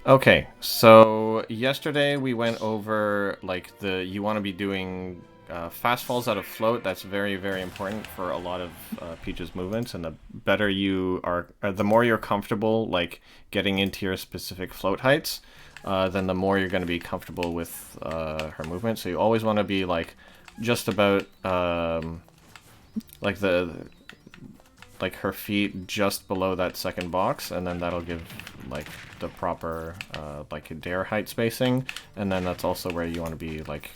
Okay, so yesterday we went over like you want to be doing fast falls out of float. That's very, very important for a lot of Peach's movements, and the better you are, the more you're comfortable like getting into your specific float heights, then the more you're going to be comfortable with her movement. So you always want to be like just about like her feet just below that second box, and then that'll give like the proper like dare height spacing, and then that's also where you want to be like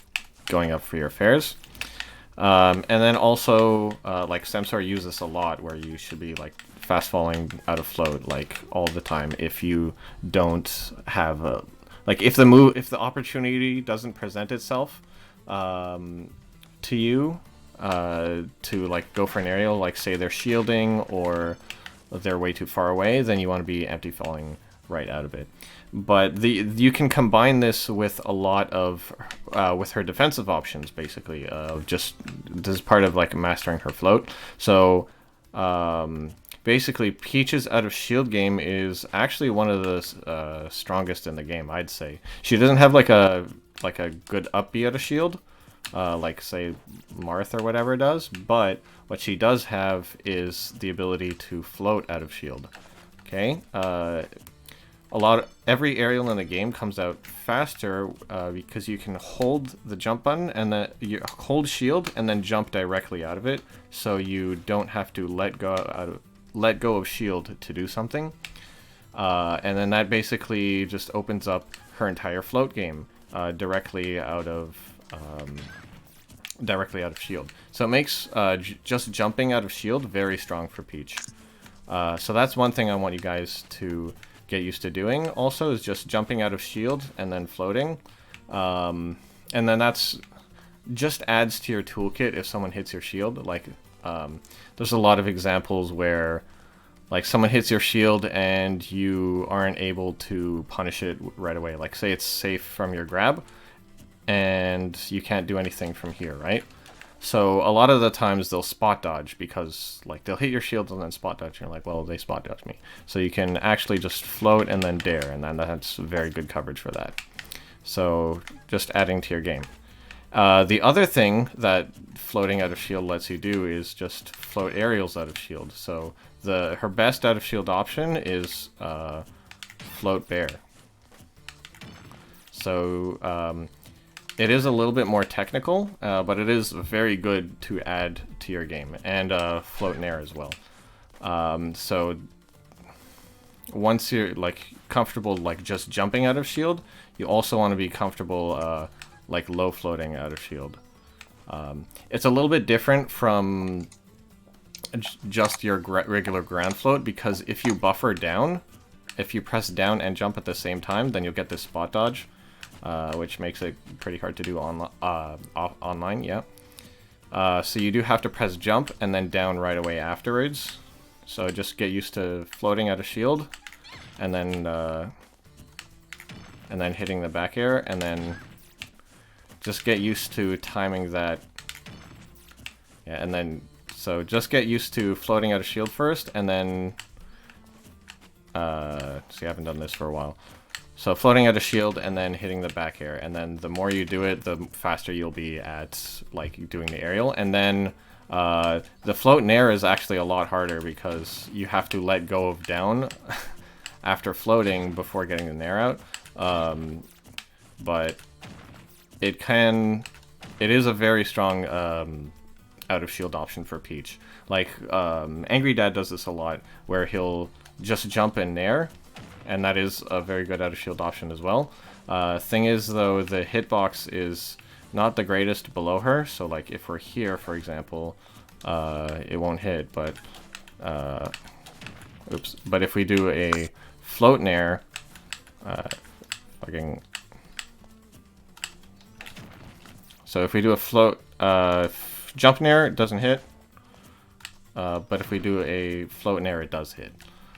going up for your fares. And then also like Samsar uses this a lot, where you should be like fast falling out of float like all the time if you don't have a like if the opportunity doesn't present itself to you to like go for an aerial, like say they're shielding or they're way too far away, then you want to be empty falling right out of it. But you can combine this with a lot of with her defensive options, basically. Just this is part of like mastering her float. So basically, Peach's out of shield game is actually one of the strongest in the game, I'd say. She doesn't have like a good up B out of shield, like say Marth or whatever does, but what she does have is the ability to float out of shield. Okay, every aerial in the game comes out faster because you can hold the jump button and then you hold shield and then jump directly out of it, so you don't have to let go of shield to do something. And then that basically just opens up her entire float game directly out of shield. So it makes just jumping out of shield very strong for Peach. So that's one thing I want you guys to get used to doing. Also, is just jumping out of shield and then floating. And then that's just adds to your toolkit if someone hits your shield. Like, there's a lot of examples where like someone hits your shield and you aren't able to punish it right away. Like say it's safe from your grab, and you can't do anything from here, right? So a lot of the times they'll spot dodge because like they'll hit your shield and then spot dodge. And you're like, well, they spot dodged me. So you can actually just float and then dare, and then that's very good coverage for that. So just adding to your game. The other thing that floating out of shield lets you do is just float aerials out of shield. So her best out of shield option is float bear. So it is a little bit more technical, but it is very good to add to your game, and float in air as well. So once you're like comfortable like just jumping out of shield, you also want to be comfortable like low floating out of shield. It's a little bit different from just your regular ground float, because if you buffer down, if you press down and jump at the same time, then you'll get this spot dodge. Which makes it pretty hard to do online, yeah. So you do have to press jump and then down right away afterwards. So just get used to floating out of shield, and then hitting the back air, and then just get used to timing that. Yeah, and then so just get used to floating out of shield first, and then see, I haven't done this for a while. So floating out of shield and then hitting the back air, and then the more you do it, the faster you'll be at like doing the aerial. And then the float in air is actually a lot harder because you have to let go of down after floating before getting the nair out. But it is a very strong out of shield option for Peach. Like Angry Dad does this a lot, where he'll just jump in nair, and that is a very good out of shield option as well. Thing is though, the hitbox is not the greatest below her, so like if we're here, for example, it won't hit, but oops. But if we do a float nair, so if we do a float jump nair, it doesn't hit, but if we do a float nair, it does hit.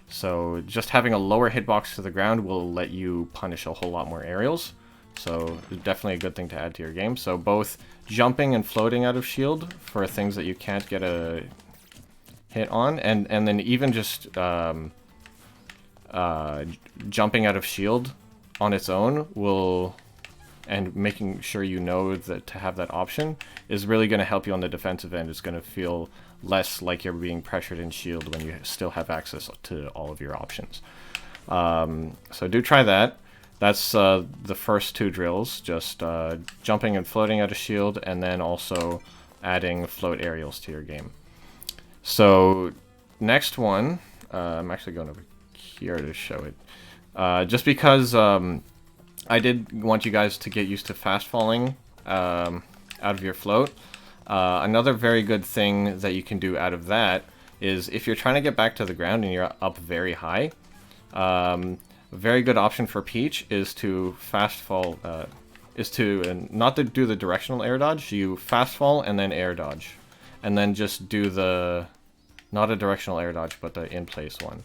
So just having a lower hitbox to the ground will let you punish a whole lot more aerials. So definitely a good thing to add to your game. So both jumping and floating out of shield for things that you can't get a hit on, and then even just jumping out of shield on its own will, and making sure you know that to have that option is really going to help you on the defensive end. It's going to feel less like you're being pressured in shield when you still have access to all of your options. So do try that. That's the first 2 drills, just jumping and floating out of shield, and then also adding float aerials to your game. So next one, I'm actually going over here to show it. Just because I did want you guys to get used to fast falling out of your float. Another very good thing that you can do out of that is if you're trying to get back to the ground and you're up very high, a very good option for Peach is to fast fall, not to do the directional air dodge. You fast fall and then air dodge, and then just do the, not a directional air dodge, but the in-place one.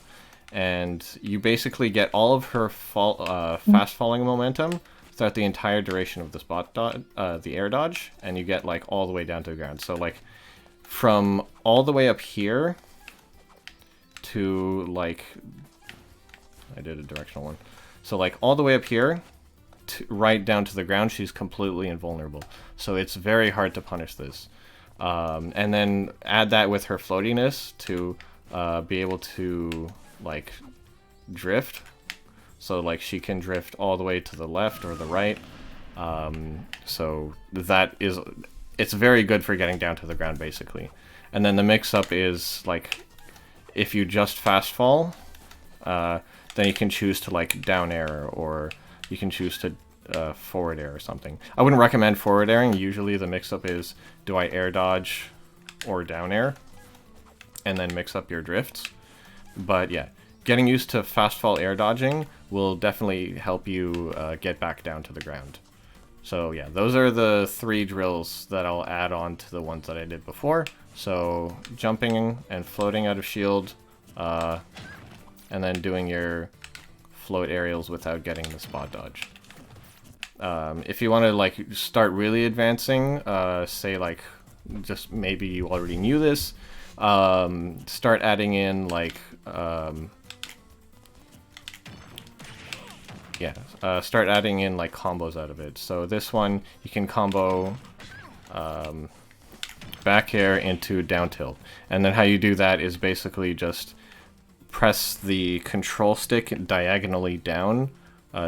And you basically get all of her fast falling momentum throughout the entire duration of the air dodge, and you get like all the way down to the ground. So like from all the way up here to like, I did a directional one. So like all the way up here to right down to the ground, she's completely invulnerable. So it's very hard to punish this. And then add that with her floatiness to be able to like drift, so like she can drift all the way to the left or the right, so that is, it's very good for getting down to the ground basically. And then the mix-up is like if you just fast fall, then you can choose to like down air, or you can choose to forward air or something. I wouldn't recommend forward airing. Usually the mix-up is, do I air dodge or down air, and then mix up your drifts. But yeah, getting used to fast fall air dodging will definitely help you get back down to the ground. So yeah, those are the 3 drills that I'll add on to the ones that I did before. So jumping and floating out of shield, and then doing your float aerials without getting the spot dodge. If you want to like start really advancing, say like, just maybe you already knew this, start adding in like start adding in like combos out of it. So this one you can combo back air into down tilt, and then how you do that is basically just press the control stick diagonally down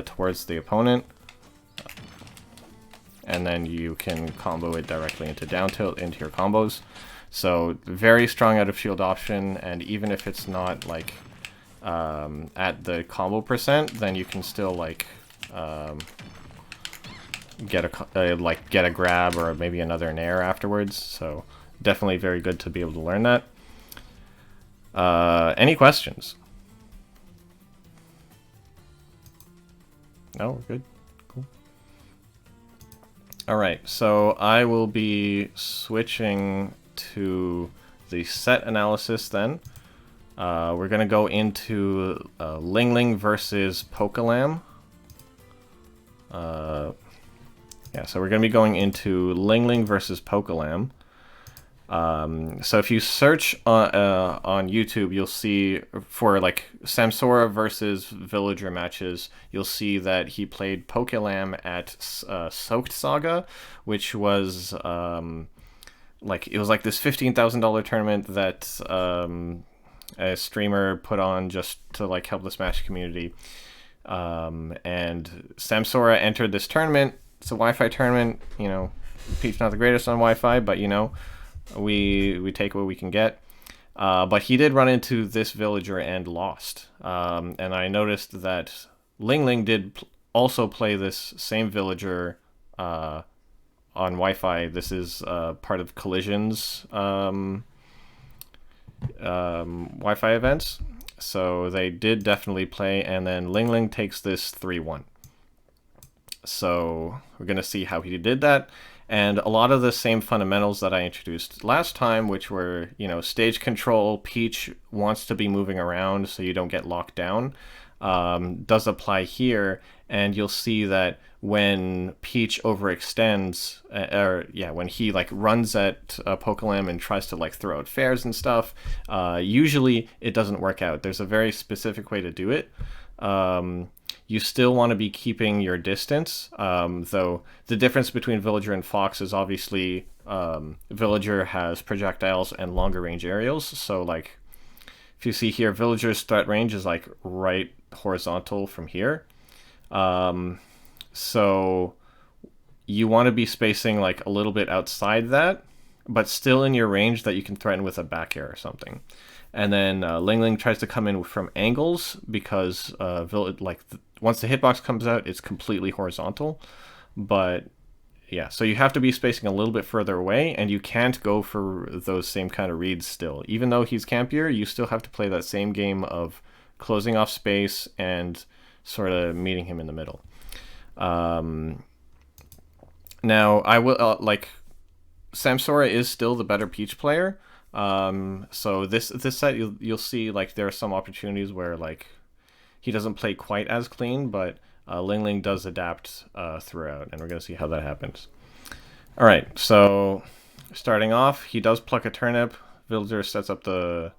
towards the opponent, and then you can combo it directly into down tilt into your combos. So very strong out of shield option, and even if it's not like at the combo percent, then you can still like get a grab or maybe another nair afterwards. So definitely very good to be able to learn that. Any questions? No, we're good. Cool. All right, so I will be switching to the set analysis then. We're going to go into Lingling versus Pokelam. Yeah, so we're going to be going into Lingling versus Pokelam. So if you search on YouTube, you'll see for like Samsora versus Villager matches, you'll see that he played Pokelam at Soaked Saga, which was like, it was like this $15,000 tournament that a streamer put on just to like help the Smash community. And Samsora entered this tournament. It's a Wi-Fi tournament, you know. Pete's not the greatest on Wi-Fi, but you know, we take what we can get. But he did run into this villager and lost. And I noticed that Lingling did also play this same villager on Wi-Fi. This is part of Collision's Wi-Fi events. So they did definitely play, and then Lingling takes this 3-1. So we're going to see how he did that. And a lot of the same fundamentals that I introduced last time, which were, you know, stage control, Peach wants to be moving around so you don't get locked down, does apply here. And you'll see that when Peach overextends, when he like runs at Pokelam and tries to like throw out fairs and stuff, usually it doesn't work out. There's a very specific way to do it. you still want to be keeping your distance. Though the difference between Villager and Fox is obviously Villager has projectiles and longer range aerials. So like if you see here, Villager's threat range is like right horizontal from here. So you want to be spacing like a little bit outside that, but still in your range that you can threaten with a back air or something. And then Lingling tries to come in from angles because once the hitbox comes out, it's completely horizontal. But yeah, so you have to be spacing a little bit further away, and you can't go for those same kind of reads still. Even though he's campier, you still have to play that same game of closing off space and sort of meeting him in the middle. Now, I will Samsora is still the better Peach player. So this set you'll see like there are some opportunities where like he doesn't play quite as clean, but Lingling does adapt throughout, and we're gonna see how that happens. All right, so starting off, he does pluck a turnip. Villager sets up the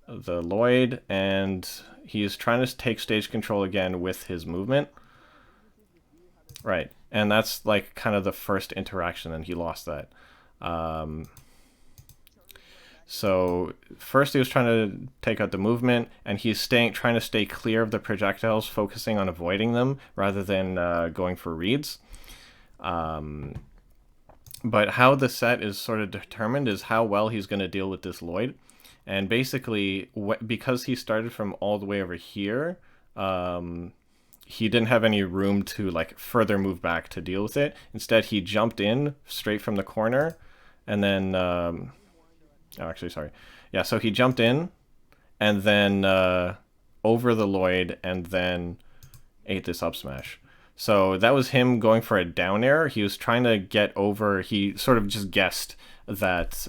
Lloyd, and he's trying to take stage control again with his movement. Right, and that's like kind of the first interaction, and he lost that. So first he was trying to take out the movement, and he's trying to stay clear of the projectiles, focusing on avoiding them rather than going for reads. But how the set is sort of determined is how well he's going to deal with this Lloyd. And basically, because he started from all the way over here, he didn't have any room to like further move back to deal with it. Instead, he jumped in straight from the corner, and then oh, actually, sorry. Yeah, so he jumped in, and then over the Lloyd, and then ate this up smash. So that was him going for a down air. He was trying to get over. He sort of just guessed that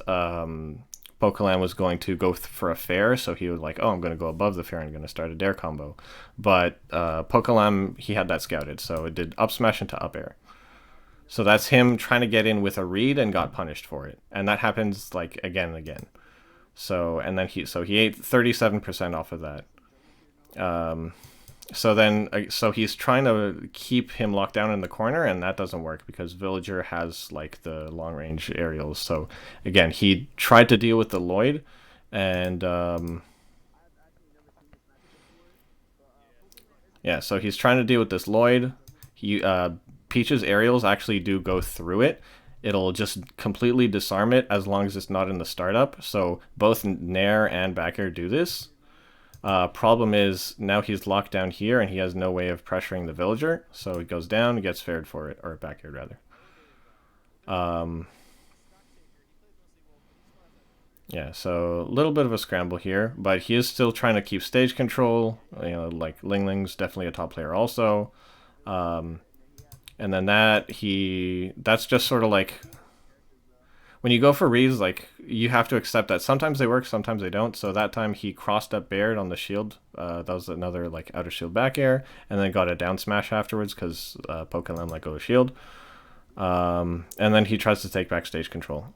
Pokelam was going to go for a fair, so he was like, oh, I'm going to go above the fair and I'm going to start a dare combo. But Pokelam, he had that scouted, so it did up smash into up air. So that's him trying to get in with a read and got punished for it. And that happens like again and again. So and then he ate 37% off of that. So he's trying to keep him locked down in the corner, and that doesn't work because Villager has like the long range aerials. So again, he tried to deal with the Lloyd, and yeah, so he's trying to deal with this Lloyd. Peach's aerials actually do go through it. It'll just completely disarm it as long as it's not in the startup. So both Nair and back air do this. Problem is, now he's locked down here, and he has no way of pressuring the Villager. So it goes down, gets faired for it, or back aired rather. Yeah, so a little bit of a scramble here, but he is still trying to keep stage control. You know, like Lingling's definitely a top player also. And then that's just sort of like, when you go for reads, like, you have to accept that sometimes they work, sometimes they don't. So that time he crossed up Baird on the shield. That was another like outer shield back air, and then got a down smash afterwards because Pokelam let go of shield. And then he tries to take back stage control.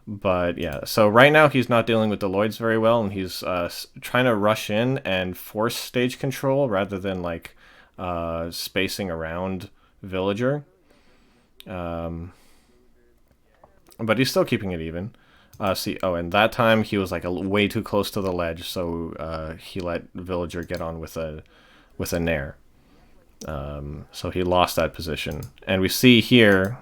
But yeah, so right now he's not dealing with the Lloyds very well, and he's trying to rush in and force stage control rather than like spacing around Villager. But he's still keeping it even. And that time he was like way too close to the ledge, so he let Villager get on with a Nair. So he lost that position, and we see here.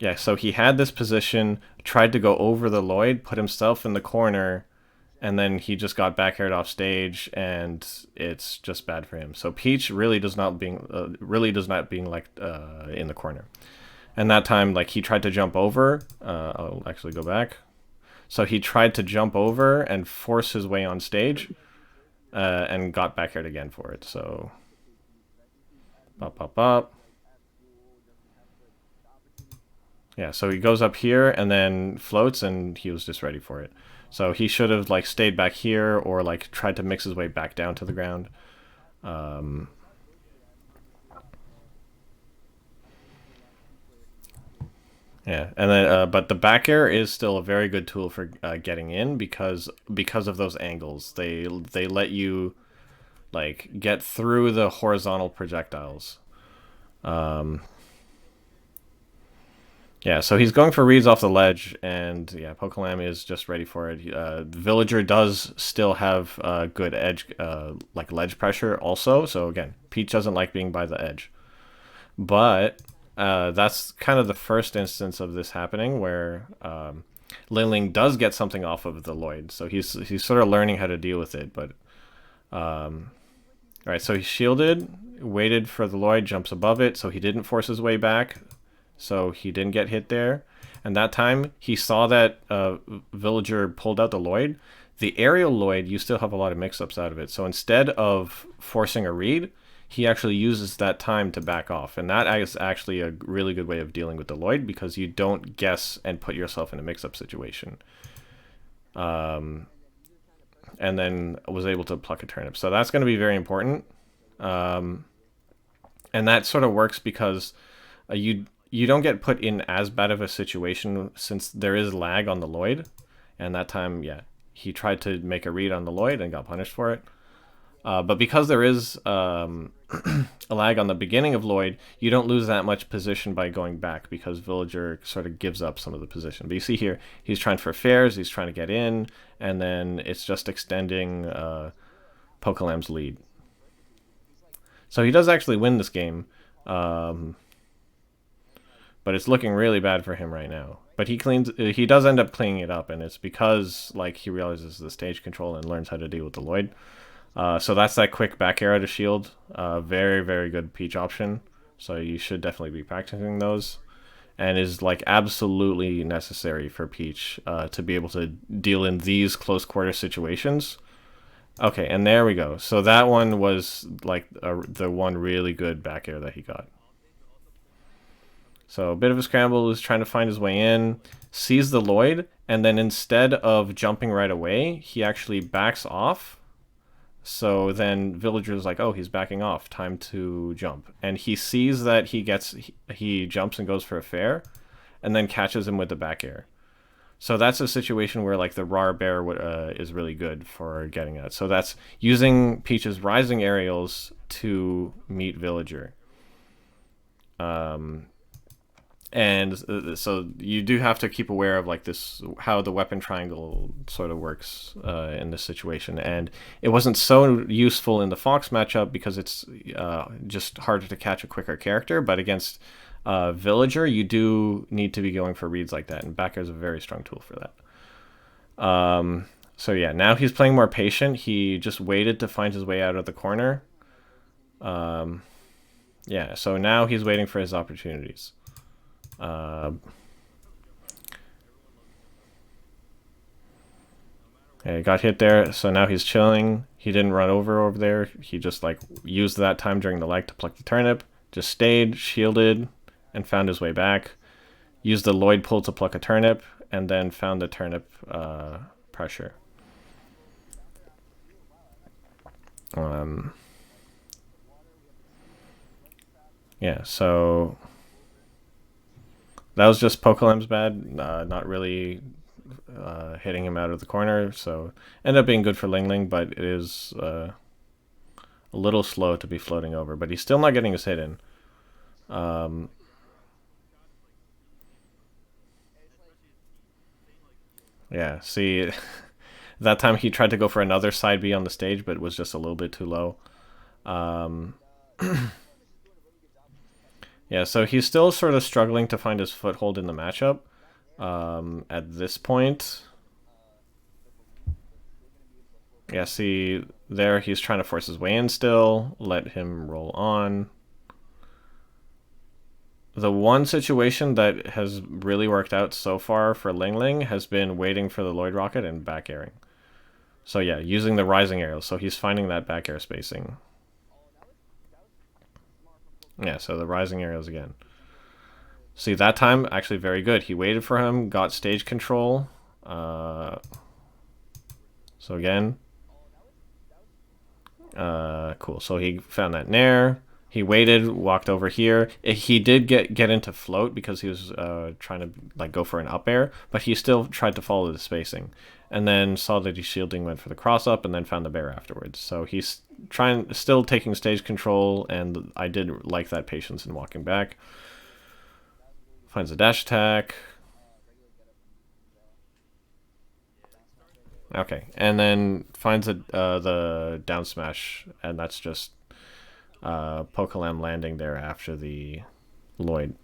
Yeah, so he had this position, tried to go over the Lloyd, put himself in the corner, and then he just got back aired off stage, and it's just bad for him. So Peach really does not being like in the corner. And that time, like, he tried to jump over. I'll actually go back. So he tried to jump over and force his way on stage, and got back aired again for it. So, pop, pop, pop. Yeah, so he goes up here and then floats, and he was just ready for it. So he should have like stayed back here or like tried to mix his way back down to the ground. Yeah, and then but the back air is still a very good tool for getting in because of those angles. They let you like get through the horizontal projectiles. Yeah, so he's going for reads off the ledge, and yeah, Pokelam is just ready for it. Villager does still have good edge, like ledge pressure also. So again, Peach doesn't like being by the edge, but that's kind of the first instance of this happening where Lingling does get something off of the Lloyd. So he's sort of learning how to deal with it. But all right, so he shielded, waited for the Lloyd, jumps above it, so he didn't force his way back. So he didn't get hit there. And that time, he saw that Villager pulled out the Lloyd. The aerial Lloyd, you still have a lot of mix-ups out of it. So instead of forcing a read, he actually uses that time to back off. And that is actually a really good way of dealing with the Lloyd because you don't guess and put yourself in a mix-up situation. And then was able to pluck a turnip. So that's going to be very important. And that sort of works because you don't get put in as bad of a situation since there is lag on the Lloyd. And that time, yeah, he tried to make a read on the Lloyd and got punished for it. But because there is a lag on the beginning of Lloyd, you don't lose that much position by going back because Villager sort of gives up some of the position. But you see here, he's trying for fares, he's trying to get in, and then it's just extending Pokelam's lead. So he does actually win this game. But it's looking really bad for him right now. But he does end up cleaning it up, and it's because like he realizes the stage control and learns how to deal with the Lloyd. So that's that quick back arrow to shield. Very, very good Peach option. So you should definitely be practicing those. And is like absolutely necessary for Peach to be able to deal in these close quarter situations. Okay, and there we go. So that one was like the one really good back air that he got. So a bit of a scramble, is trying to find his way in, sees the Lloyd, and then instead of jumping right away, he actually backs off. So then Villager's like, oh, he's backing off, time to jump. And he sees that he jumps and goes for a fair, and then catches him with the back air. So that's a situation where like the raw bear is really good for getting at. So that's using Peach's rising aerials to meet Villager. And so you do have to keep aware of like this, how the weapon triangle sort of works in this situation. And it wasn't so useful in the Fox matchup because it's just harder to catch a quicker character. But against Villager, you do need to be going for reads like that. And back air is a very strong tool for that. So yeah, now he's playing more patient. He just waited to find his way out of the corner. Yeah, so now he's waiting for his opportunities. Okay, got hit there, so now he's chilling. He didn't run over there. He just like used that time during the lag to pluck the turnip. Just stayed, shielded, and found his way back. Used the Lloyd pull to pluck a turnip, and then found the turnip pressure. Yeah, so that was just Pokelam's bad, not really hitting him out of the corner, so ended up being good for Lingling, but it is a little slow to be floating over, but he's still not getting his hit in. Yeah, see, that time he tried to go for another side B on the stage, but it was just a little bit too low. Yeah, so he's still sort of struggling to find his foothold in the matchup at this point. Yeah, see, there he's trying to force his way in still, let him roll on. The one situation that has really worked out so far for Lingling has been waiting for the Lloyd Rocket and back airing. So yeah, using the rising aerial, so he's finding that back air spacing. Yeah, so the rising aerials again. See, that time, actually very good. He waited for him, got stage control. So again. Cool, so he found that Nair. He waited, walked over here. He did get into float because he was trying to like go for an up air, but he still tried to follow the spacing, and then saw that he's shielding, went for the cross up, and then found the bear afterwards. So he's still taking stage control, and I did like that patience in walking back. Finds a dash attack. Okay, and then finds the down smash, and that's just Pokelam landing there after the Lloyd.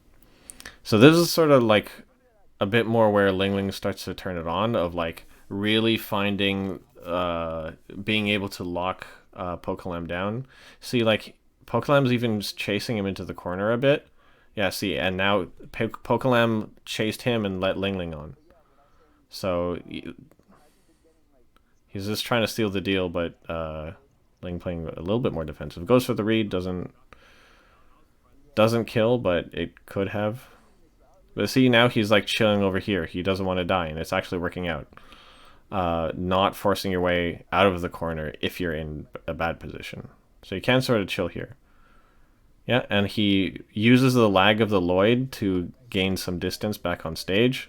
So this is sort of like a bit more where Lingling starts to turn it on, of like really finding, being able to lock Pokelam down. See, like, Pokelam's even chasing him into the corner a bit. Yeah, see, and now Pokelam chased him and let Lingling on. So he's just trying to steal the deal, but Ling playing a little bit more defensive. Goes for the read, doesn't kill, but it could have. But see, now he's like chilling over here. He doesn't want to die, and it's actually working out. Not forcing your way out of the corner if you're in a bad position. So you can sort of chill here. Yeah, and he uses the lag of the Lloyd to gain some distance back on stage.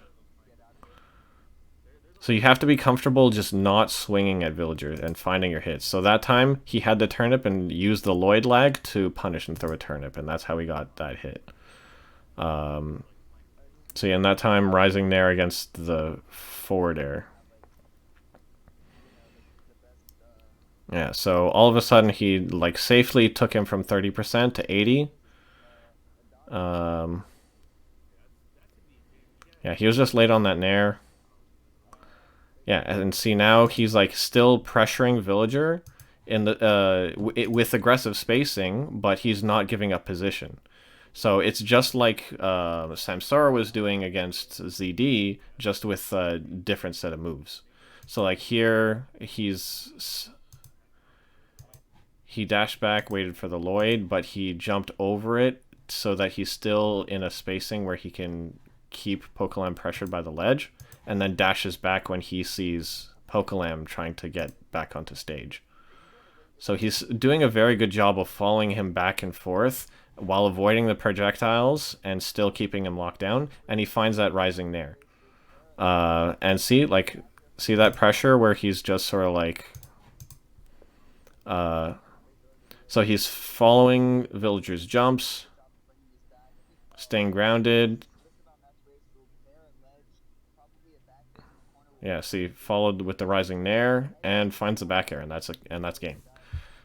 So you have to be comfortable just not swinging at villagers and finding your hits. So that time, he had the turnip and used the Lloyd lag to punish and throw a turnip, and that's how he got that hit. So yeah, in that time, rising there against the forward air. Yeah, so all of a sudden he like safely took him from 30% to 80. Yeah, he was just late on that nair. Yeah, and see now he's like still pressuring villager in the with aggressive spacing, but he's not giving up position. So it's just like Samsara was doing against ZD, just with a different set of moves. So like here he dashed back, waited for the Lloyd, but he jumped over it so that he's still in a spacing where he can keep Pokelam pressured by the ledge, and then dashes back when he sees Pokelam trying to get back onto stage. So he's doing a very good job of following him back and forth while avoiding the projectiles and still keeping him locked down, and he finds that rising there. And see that pressure where he's just sort of like... So he's following villagers' jumps, staying grounded. Yeah, see, followed with the rising nair and finds the back air, and that's game.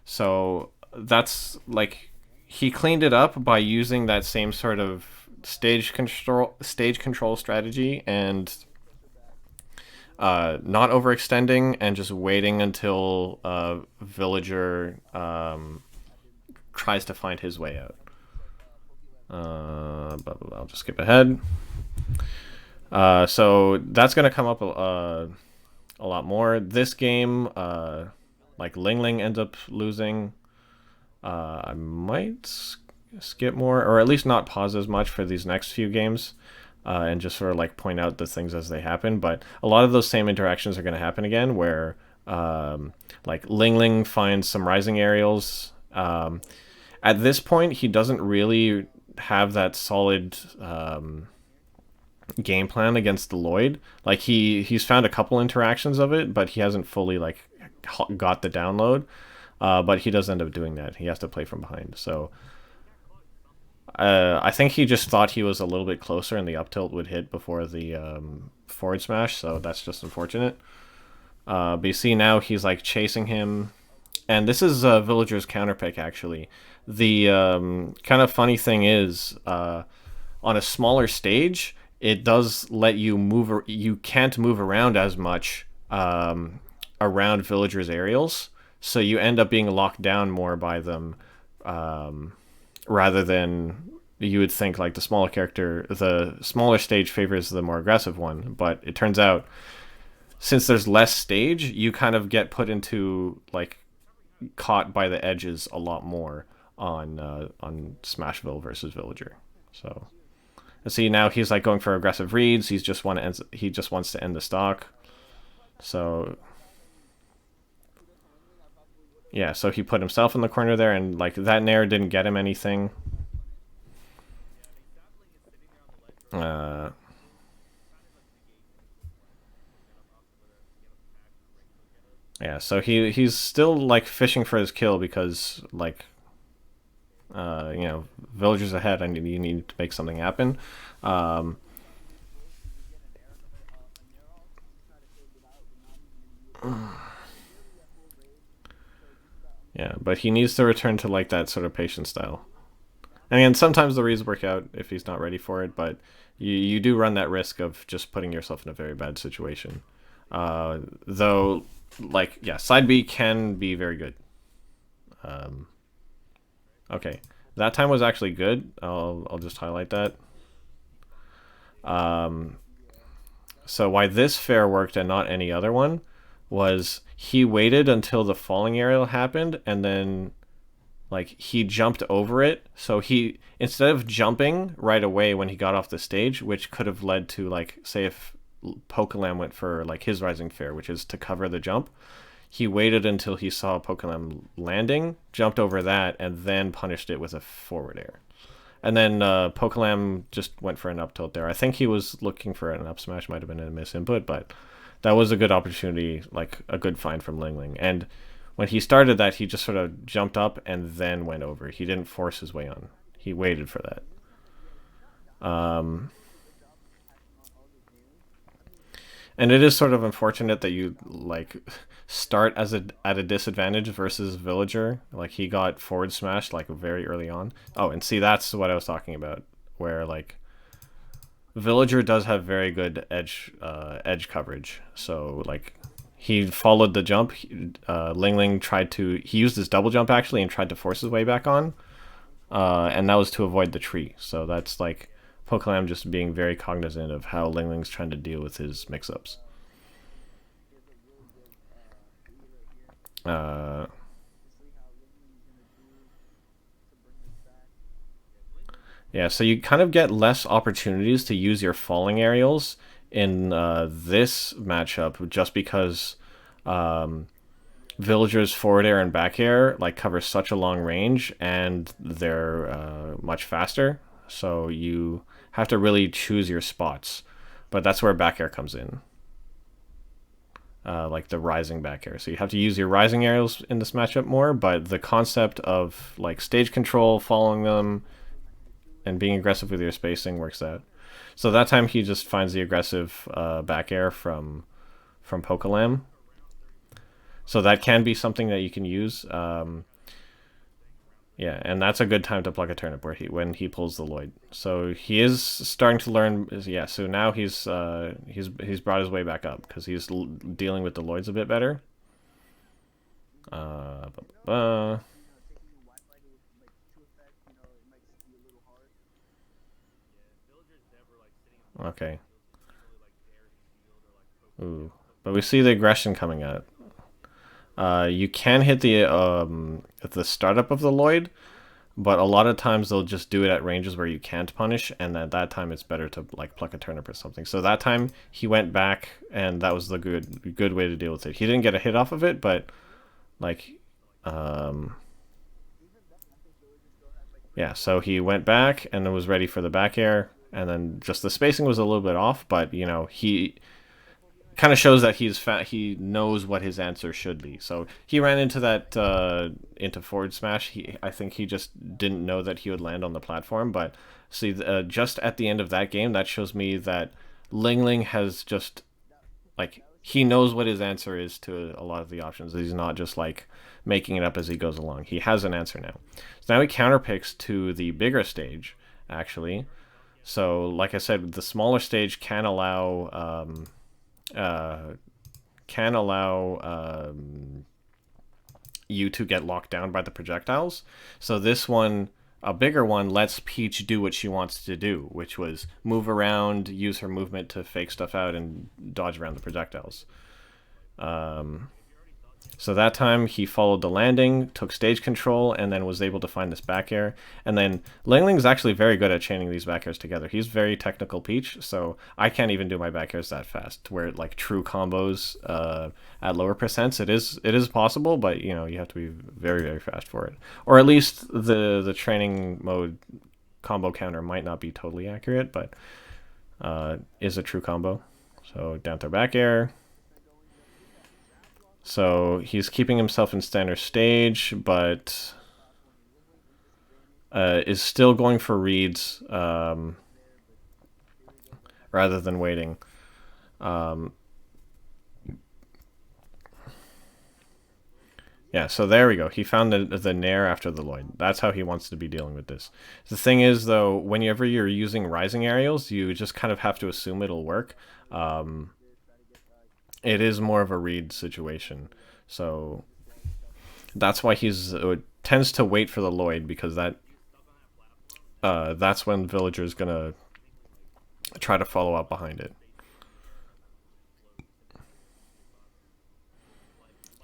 So that's like he cleaned it up by using that same sort of stage control strategy and not overextending and just waiting until villager tries to find his way out. But I'll just skip ahead. So that's going to come up a lot more. This game, like Lingling ends up losing. I might skip more, or at least not pause as much for these next few games, and just sort of like point out the things as they happen. But a lot of those same interactions are going to happen again, where like Lingling finds some rising aerials. At this point, he doesn't really have that solid game plan against the Lloyd. Like he's found a couple interactions of it, but he hasn't fully like got the download. But he does end up doing that. He has to play from behind. So I think he just thought he was a little bit closer and the up tilt would hit before the forward smash. So that's just unfortunate. But you see now he's like chasing him. And this is Villager's counterpick, actually. The kind of funny thing is, on a smaller stage, it does let you move. You can't move around as much around Villager's aerials, so you end up being locked down more by them, rather than you would think. Like the smaller stage favors the more aggressive one, but it turns out since there's less stage, you kind of get put into like caught by the edges a lot more on Smashville versus Villager. So let's see, now he's like going for aggressive reads. He just wants to end the stock. So Yeah, so he put himself in the corner there, and like that nair didn't get him anything. Uh, yeah, so he's still like fishing for his kill because like you know, villagers ahead. I need you need to make something happen. Um, yeah, but he needs to return to like that sort of patient style. I mean, sometimes the reads work out if he's not ready for it, but you do run that risk of just putting yourself in a very bad situation. Though, like, yeah, side B can be very good. Um, okay, that time was actually good. I'll just highlight that. Um, so why this fair worked and not any other one was he waited until the falling aerial happened and then like he jumped over it. So he instead of jumping right away when he got off the stage, which could have led to like say if Pokelam went for like his rising fair, which is to cover the jump, he waited until he saw Pokelam landing, jumped over that, and then punished it with a forward air. And then Pokelam just went for an up tilt there. I think he was looking for an up smash, might have been a miss input, but that was a good opportunity, like a good find from Lingling. And when he started that, he just sort of jumped up and then went over. He didn't force his way on. He waited for that. And it is sort of unfortunate that you like start as at a disadvantage versus Villager. Like he got forward smashed like very early on. Oh, and see that's what I was talking about, where like Villager does have very good edge coverage. So like he followed the jump. Lingling tried to he used his double jump actually and tried to force his way back on, and that was to avoid the tree. So that's like Pokelam just being very cognizant of how Lingling's trying to deal with his mix-ups. Uh, yeah, so you kind of get less opportunities to use your falling aerials in this matchup just because um, Villagers forward air and back air like cover such a long range and they're much faster. So you have to really choose your spots. But that's where back air comes in. Like the rising back air. So you have to use your rising aerials in this matchup more, but the concept of like stage control, following them, and being aggressive with your spacing works out. So that time he just finds the aggressive back air from Pokelam. So that can be something that you can use. Yeah, and that's a good time to pluck a turnip where when he pulls the Lloyd. So he is starting to learn. Yeah, so now he's brought his way back up because he's dealing with the Lloyds a bit better. Uh, okay. Ooh, but we see the aggression coming out. You can hit the at the startup of the Lloyd, but a lot of times they'll just do it at ranges where you can't punish, and at that time it's better to like pluck a turnip or something. So that time he went back, and that was the good way to deal with it. He didn't get a hit off of it, but like, yeah. So he went back and was ready for the back air, and then just the spacing was a little bit off, but you know he kind of shows that he knows what his answer should be. So he ran into that into forward smash. I think he just didn't know that he would land on the platform. But see, just at the end of that game, that shows me that Lingling has just like he knows what his answer is to a lot of the options. He's not just like making it up as he goes along. He has an answer now. So now he counterpicks to the bigger stage, actually. So, like I said, the smaller stage uh, can allow you to get locked down by the projectiles. So this one, a bigger one, lets Peach do what she wants to do, which was move around, use her movement to fake stuff out, and dodge around the projectiles. Um, So that time he followed the landing, took stage control, and then was able to find this back air. And then Lingling is actually very good at chaining these back airs together. He's very technical Peach, so I can't even do my back airs that fast. Where like true combos at lower percents, it is possible, but you know you have to be very very fast for it. Or at least the training mode combo counter might not be totally accurate, but is a true combo. So down throw back air. So he's keeping himself in standard stage, but is still going for reads rather than waiting. Yeah, so there we go. He found the Nair after the Lloyd. That's how he wants to be dealing with this. The thing is, though, whenever you're using rising aerials, you just kind of have to assume it'll work. It is more of a read situation. So that's why he's tends to wait for the Lloyd, because that's when Villager's gonna try to follow up behind it.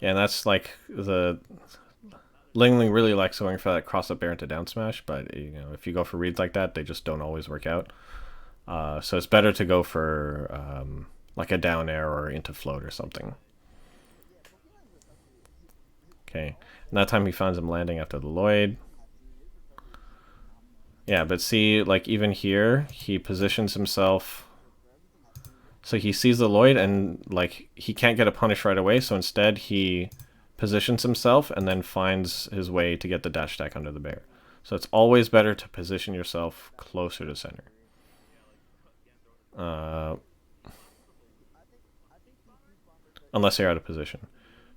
Yeah, and that's like the Lingling really likes going for that cross up air into down smash, but you know if you go for reads like that, they just don't always work out. So it's better to go for like a down air or into float or something. Okay, and that time he finds him landing after the Lloyd. Yeah, but see, like even here, he positions himself. So he sees the Lloyd and like he can't get a punish right away, so instead he positions himself and then finds his way to get the dash stack under the bear. So it's always better to position yourself closer to center. Unless you're out of position.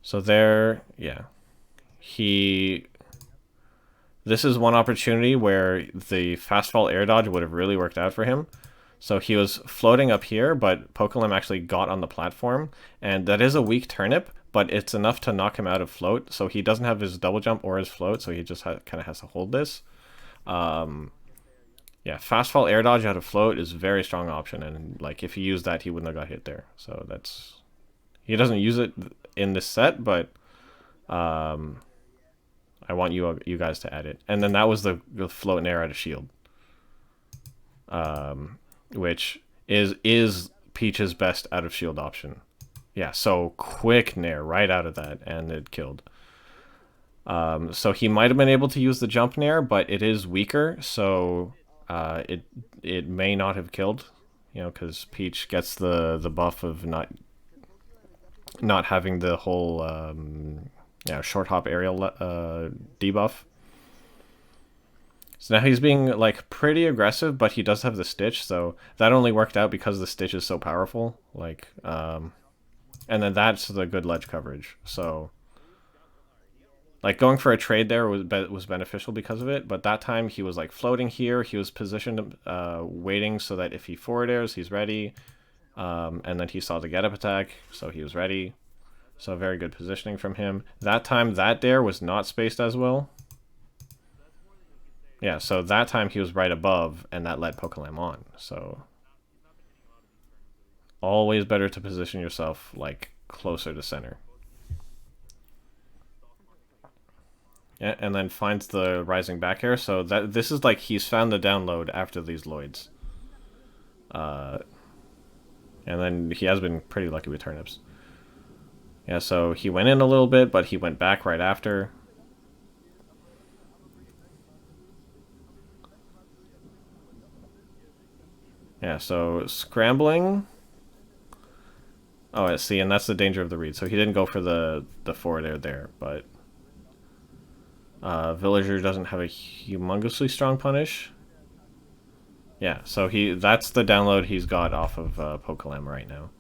So there, yeah. This is one opportunity where the fast fall air dodge would have really worked out for him. So he was floating up here, but Pokelam actually got on the platform, and that is a weak turnip, but it's enough to knock him out of float. So he doesn't have his double jump or his float, so he just kind of has to hold this. Yeah, fast fall air dodge out of float is a very strong option, and like if he used that, he wouldn't have got hit there. So he doesn't use it in this set, but I want you guys to add it. And then that was the float and air out of shield, which is Peach's best out of shield option. Yeah, so quick nair right out of that, and it killed. So he might have been able to use the jump nair, but it is weaker, so it may not have killed. You know, because Peach gets the buff of not having the whole short hop aerial debuff. So now he's being like pretty aggressive, but he does have the stitch, so that only worked out because the stitch is so powerful. Like, and then that's the good ledge coverage. So, like going for a trade there was beneficial because of it. But that time he was like floating here. He was positioned, waiting so that if he forward airs, he's ready. And then he saw the get up attack, so he was ready. So very good positioning from him. That time that dare was not spaced as well. Yeah, so that time he was right above, and that let Pokelam on. So always better to position yourself like closer to center. Yeah, and then finds the rising back air. So this is like he's found the download after these Lloyds. And then he has been pretty lucky with turnips. Yeah, so he went in a little bit, but he went back right after. Yeah, so scrambling. Oh, I see, and that's the danger of the read. So he didn't go for the forward air there, but Villager doesn't have a humongously strong punish. Yeah, so that's the download he's got off of Pokelam right now.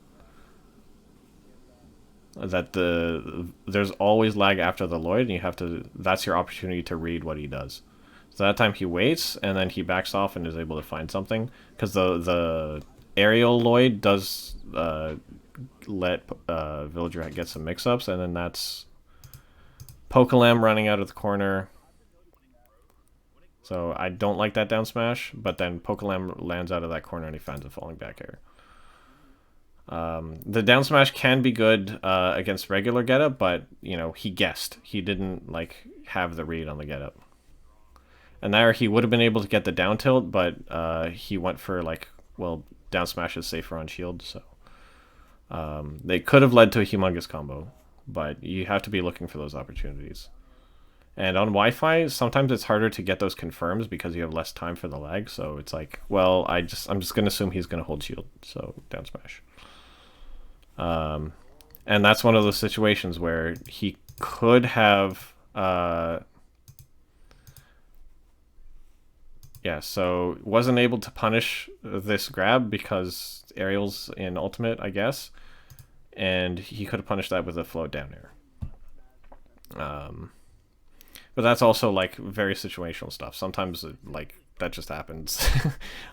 That there's always lag after the Lloyd, and that's your opportunity to read what he does. So that time he waits, and then he backs off and is able to find something, because the aerial Lloyd does let Villager get some mix-ups, and then that's Pokelam running out of the corner. So I don't like that down smash, but then Pokelam lands out of that corner and he finds a falling back air. The down smash can be good against regular getup, but he guessed. He didn't like have the read on the getup. And there he would have been able to get the down tilt, but he went for like, well, down smash is safer on shield, so they could have led to a humongous combo, but you have to be looking for those opportunities. And on Wi-Fi, sometimes it's harder to get those confirms because you have less time for the lag. So it's like, well, I'm just gonna assume he's gonna hold shield, so down smash. And that's one of those situations where he could have. Yeah, so wasn't able to punish this grab because Ariel's in ultimate, I guess, and he could have punished that with a float down air. But that's also like very situational stuff. Sometimes like that just happens.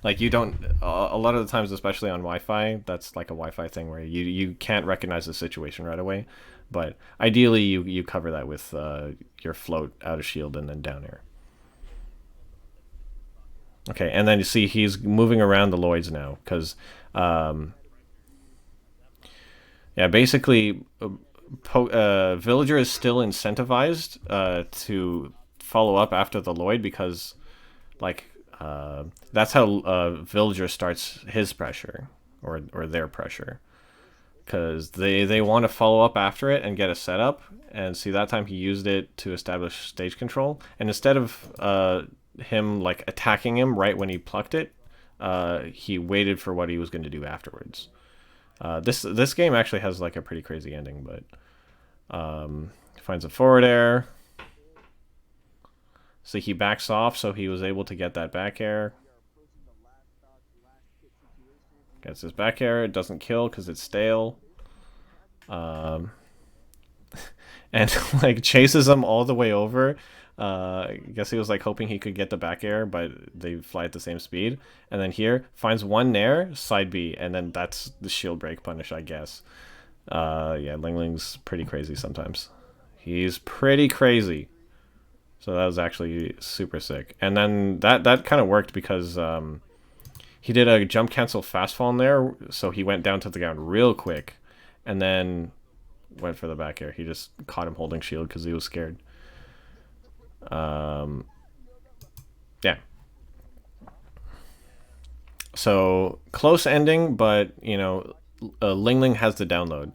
Like you don't. A lot of the times, especially on Wi-Fi, that's like a Wi-Fi thing where you can't recognize the situation right away. But ideally, you cover that with your float out of shield and then down air. Okay, and then you see he's moving around the Lloyds now because, yeah, basically, Villager is still incentivized to follow up after the Lloyd because, like, that's how Villager starts his pressure or their pressure because they want to follow up after it and get a setup. And see, that time he used it to establish stage control, and instead of him like attacking him right when he plucked it, he waited for what he was going to do afterwards. This game actually has like a pretty crazy ending, but finds a forward air. So he backs off, so he was able to get that back air. Gets his back air. It doesn't kill because it's stale. And like chases him all the way over. I guess he was like hoping he could get the back air, but they fly at the same speed. And then here finds one nair, side B, and then that's the shield break punish, I guess. Yeah, Lingling's pretty crazy sometimes. He's pretty crazy. So that was actually super sick. And then that kind of worked because he did a jump cancel fast fall in there, so he went down to the ground real quick, and then went for the back air. He just caught him holding shield because he was scared. Yeah. So close ending, but Lingling has the download.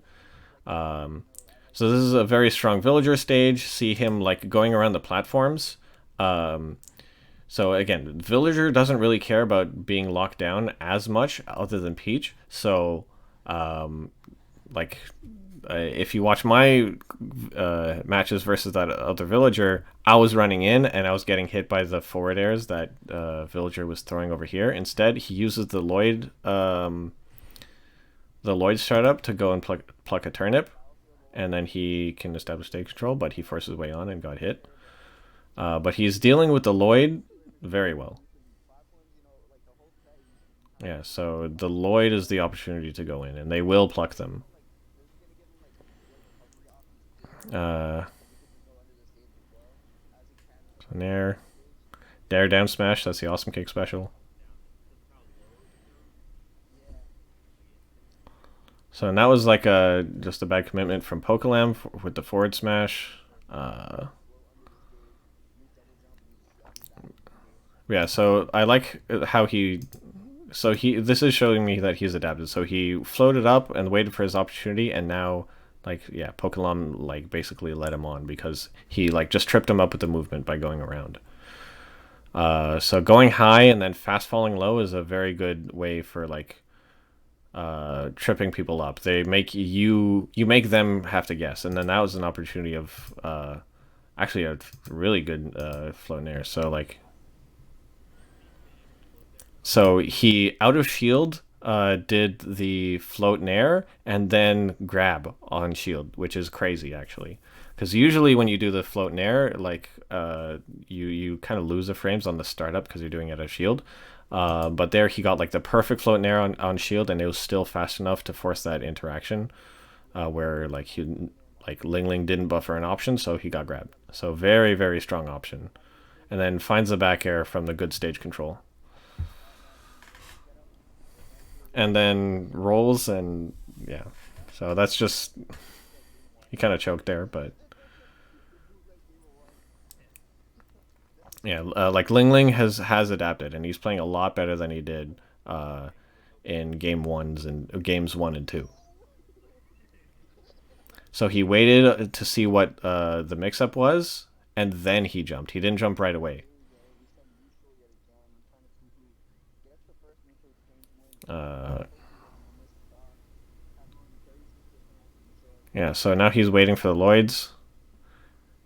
So this is a very strong villager stage. See him like going around the platforms. So again, villager doesn't really care about being locked down as much, other than Peach. So, like, if you watch my matches versus that other villager, I was running in and I was getting hit by the forward airs that villager was throwing over here. Instead, he uses the Lloyd startup to go and pluck a turnip, and then he can establish stage control. But he forced his way on and got hit. But he's dealing with the Lloyd very well. Yeah, so the Lloyd is the opportunity to go in, and they will pluck them. Nair. Dare down smash, that's the awesome kick special. So and that was like just a bad commitment from Pokelam with the forward smash. Yeah, so I like how this is showing me that he's adapted. So he floated up and waited for his opportunity, and now like yeah, Pokelam like basically led him on because he like just tripped him up with the movement by going around. So going high and then fast falling low is a very good way for like tripping people up. They make you make them have to guess, and then that was an opportunity of actually a really good float nair. So he out of shield did the float nair and then grab on shield, which is crazy actually. Because usually when you do the float nair, like you kind of lose the frames on the startup because you're doing it out of shield. But there he got like the perfect float nair on shield, and it was still fast enough to force that interaction where like Lingling didn't buffer an option, so he got grabbed. So very, very strong option. And then finds the back air from the good stage control. And then rolls and yeah. So that's just, he kind of choked there, but yeah, like Lingling has adapted, and he's playing a lot better than he did in games 1 and 2. So he waited to see what the mix-up was, and then he jumped. He didn't jump right away. Uh, yeah, so now he's waiting for the Lloyds.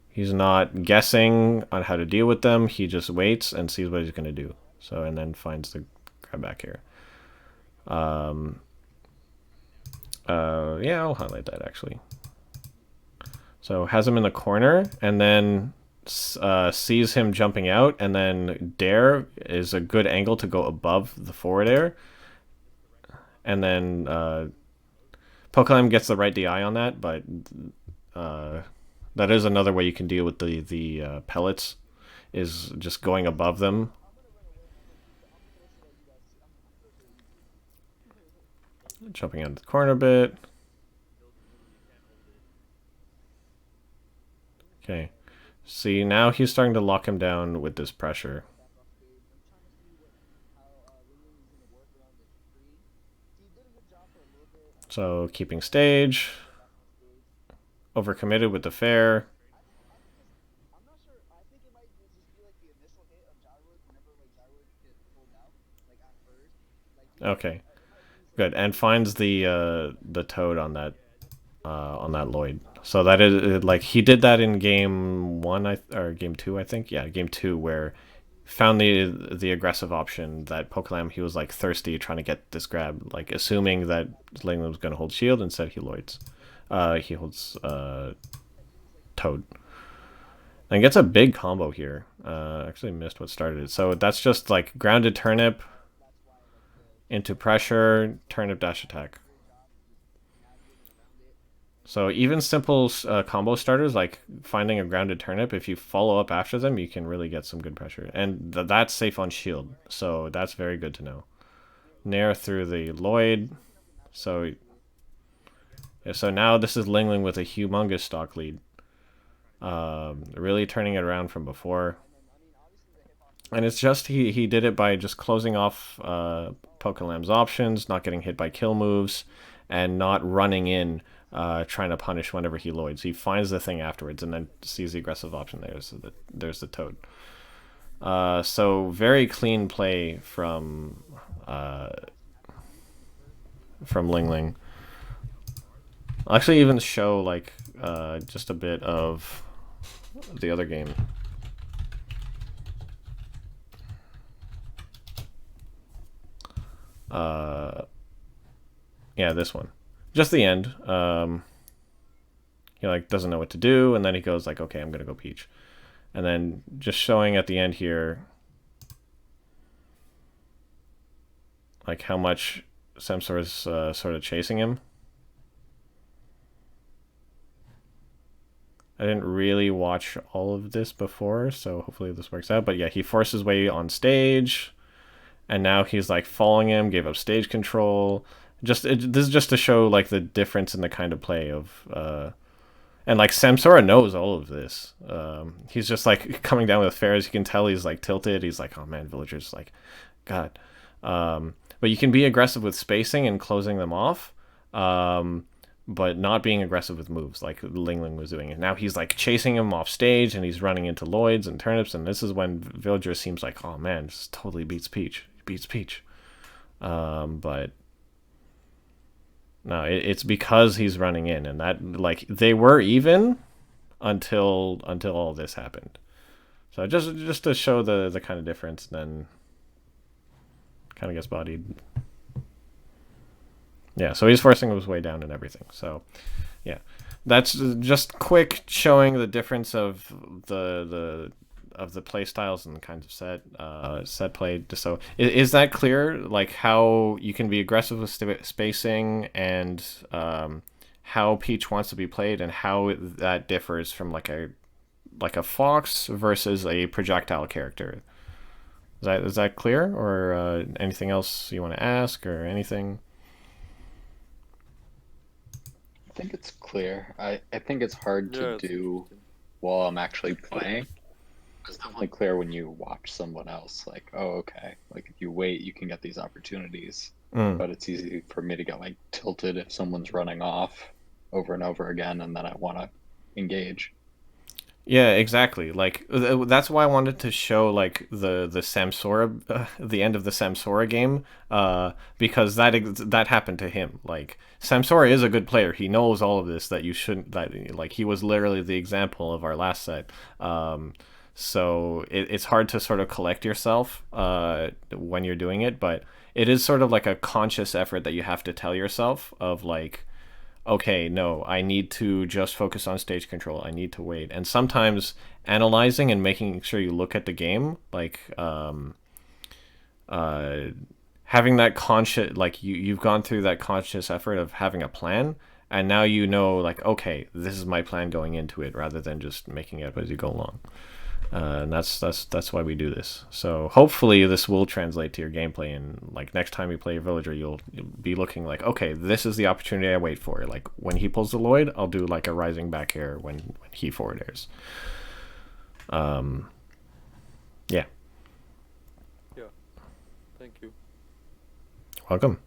He's not guessing on how to deal with them. He just waits and sees what he's going to do. So, and then finds the grab back here. Yeah, I'll highlight that actually. So has him in the corner, and then sees him jumping out, and then dare is a good angle to go above the forward air, and then Pokelam gets the right DI on that, but that is another way you can deal with the pellets, is just going above them. Jumping out of the corner a bit. Okay. See, now he's starting to lock him down with this pressure. So keeping stage. Overcommitted with the fair. Okay. Good. And finds the toad on that Lloyd. So that is like he did that in game 1 or game 2, I think. Yeah, game 2, where found the aggressive option that Pokelam, he was like thirsty trying to get this grab, like assuming that Lingling was going to hold shield. Instead he Lloyds. He holds Toad. And gets a big combo here. Actually missed what started it. So that's just like grounded turnip into pressure, turnip dash attack. So even simple combo starters like finding a grounded turnip, if you follow up after them, you can really get some good pressure. And that's safe on shield, so that's very good to know. Nair through the Lloyd. So, yeah, so now this is Lingling with a humongous stock lead. Really turning it around from before. And it's just he did it by just closing off Pokelam's options, not getting hit by kill moves, and not running in trying to punish whenever he Lloyds. He finds the thing afterwards and then sees the aggressive option there. So there's the Toad. So very clean play from Lingling. I'll actually even show like just a bit of the other game. Yeah, this one. Just the end. He like doesn't know what to do, and then he goes like, okay, I'm gonna go Peach. And then just showing at the end here like how much Samsor is sort of chasing him. I didn't really watch all of this before, so hopefully this works out. But yeah, he forced his way on stage, and now he's like following him, gave up stage control. This is just to show like the difference in the kind of play of and like Samsora knows all of this. He's just like coming down with fairs. You can tell he's like tilted. He's like, oh man, villagers, like, God. But you can be aggressive with spacing and closing them off, but not being aggressive with moves like Lingling was doing. And now he's like chasing him off stage, and he's running into Lloyds and turnips. And this is when Villager seems like, oh man, this totally beats Peach. Beats Peach. But no, it's because he's running in, and that like they were even until all this happened. So just to show the kind of difference, then kind of gets bodied. Yeah, so he's forcing his way down and everything. So yeah, that's just quick showing the difference of the play styles and the kinds of set play. So is that clear? Like how you can be aggressive with spacing, and how Peach wants to be played, and how that differs from like a fox versus a projectile character. Is that clear, or anything else you want to ask or anything? I think it's clear. I think it's hard to Yeah, it's do interesting. while I'm actually playing. It's definitely Mm-hmm. clear when you watch someone else. Like, oh, okay. Like if you wait, you can get these opportunities. Mm. But it's easy for me to get like tilted if someone's running off over and over again, and then I want to engage. Yeah, exactly. Like that's why I wanted to show like the Samsora, the end of the Samsora game, because that happened to him. Like Samsora is a good player. He knows all of this. That you shouldn't. That like he was literally the example of our last set. So it's hard to sort of collect yourself when you're doing it, but it is sort of like a conscious effort that you have to tell yourself of like, okay, no, I need to just focus on stage control. I need to wait. And sometimes analyzing and making sure you look at the game, like uh, having that conscious, like you've gone through that conscious effort of having a plan, and now you know, like, okay, this is my plan going into it, rather than just making it up as you go along. And that's why we do this. So hopefully this will translate to your gameplay, and like next time you play a villager, you'll be looking like, okay, this is the opportunity I wait for. Like when he pulls the Lloyd, I'll do like a rising back air when he forward airs. Yeah, Yeah, thank you. welcome.